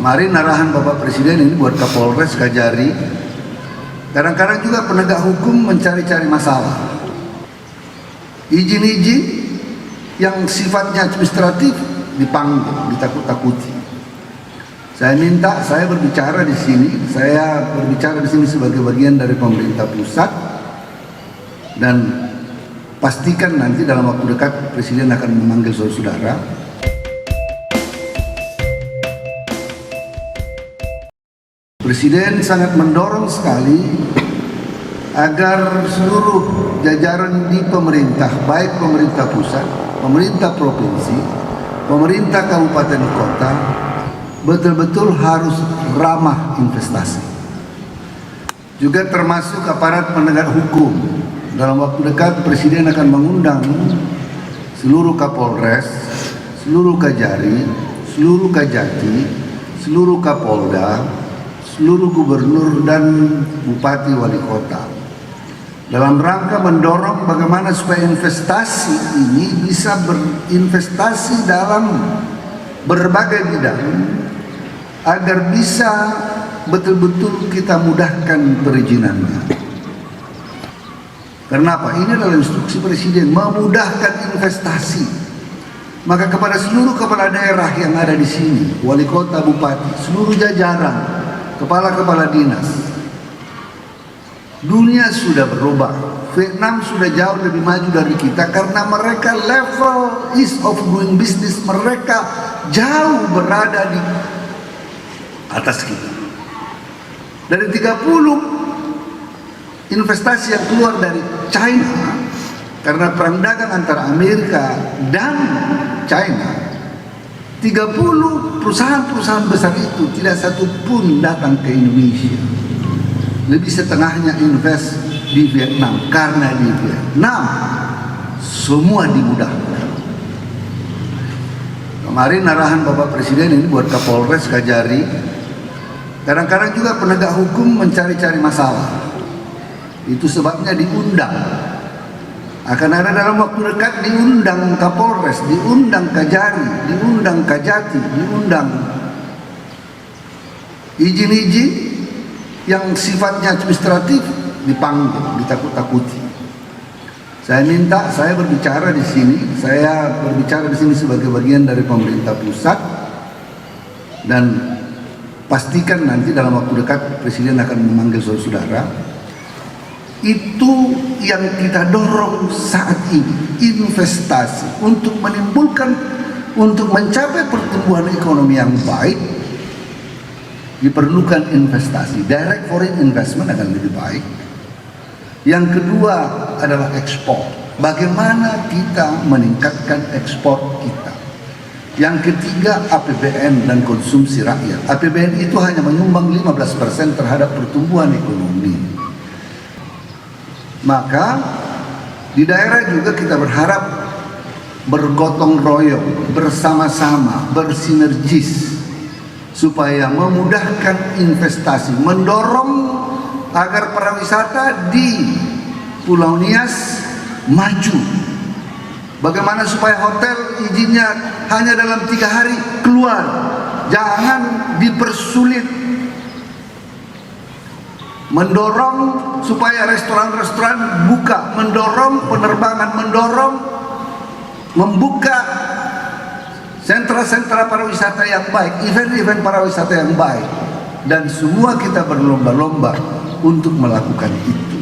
Kemarin arahan Bapak Presiden ini buat Kapolres Kajari, kadang-kadang juga penegak hukum mencari-cari masalah. Izin-izin yang sifatnya administratif dipanggil, ditakut-takuti. Saya minta, saya berbicara di sini sebagai bagian dari pemerintah pusat, dan pastikan nanti dalam waktu dekat Presiden akan memanggil saudara-saudara. Presiden sangat mendorong sekali agar seluruh jajaran di pemerintah, baik pemerintah pusat, pemerintah provinsi, pemerintah kabupaten kota, betul-betul harus ramah investasi. Juga termasuk aparat penegak hukum. Dalam waktu dekat Presiden akan mengundang seluruh Kapolres, seluruh Kajari, seluruh Kajati, seluruh Kapolda, seluruh gubernur dan bupati wali kota, dalam rangka mendorong bagaimana supaya investasi ini bisa berinvestasi dalam berbagai bidang agar bisa betul-betul kita mudahkan perizinannya. Kenapa? Ini adalah instruksi Presiden, memudahkan investasi. Maka kepada seluruh kepala daerah yang ada di sini, wali kota, bupati, seluruh jajaran, kepala-kepala dinas, dunia sudah berubah. Vietnam sudah jauh lebih maju dari kita karena mereka level ease of doing business mereka jauh berada di atas kita. Dari 30 investasi yang keluar dari China karena perang dagang antara Amerika dan China, 30 perusahaan-perusahaan besar itu tidak satu pun datang ke Indonesia. Lebih setengahnya invest di Vietnam, karena di Vietnam semua dimudahkan. Kemarin arahan Bapak Presiden ini buat Kapolres Kajari, kadang-kadang juga penegak hukum mencari-cari masalah. Itu sebabnya diundang. Akan ada dalam waktu dekat diundang Kapolres, diundang Kajari, diundang Kajati, diundang izin-izin yang sifatnya administratif dipanggil, ditakut-takuti. Saya minta, saya berbicara di sini sebagai bagian dari pemerintah pusat, dan pastikan nanti dalam waktu dekat Presiden akan memanggil saudara-saudara. Itu yang kita dorong saat ini, investasi untuk menimbulkan, untuk mencapai pertumbuhan ekonomi yang baik diperlukan investasi. Direct foreign investment akan lebih baik. Yang kedua adalah ekspor. Bagaimana kita meningkatkan ekspor kita. Yang ketiga APBN dan konsumsi rakyat. APBN itu hanya menyumbang 15% terhadap pertumbuhan ekonomi. Maka di daerah juga kita berharap bergotong royong, bersama-sama, bersinergis supaya memudahkan investasi, mendorong agar pariwisata di Pulau Nias maju. Bagaimana supaya hotel izinnya hanya dalam 3 hari keluar, jangan dipersulit. Mendorong supaya restoran-restoran buka, mendorong penerbangan, mendorong membuka sentra-sentra pariwisata yang baik, event-event pariwisata yang baik, dan semua kita berlomba-lomba untuk melakukan itu.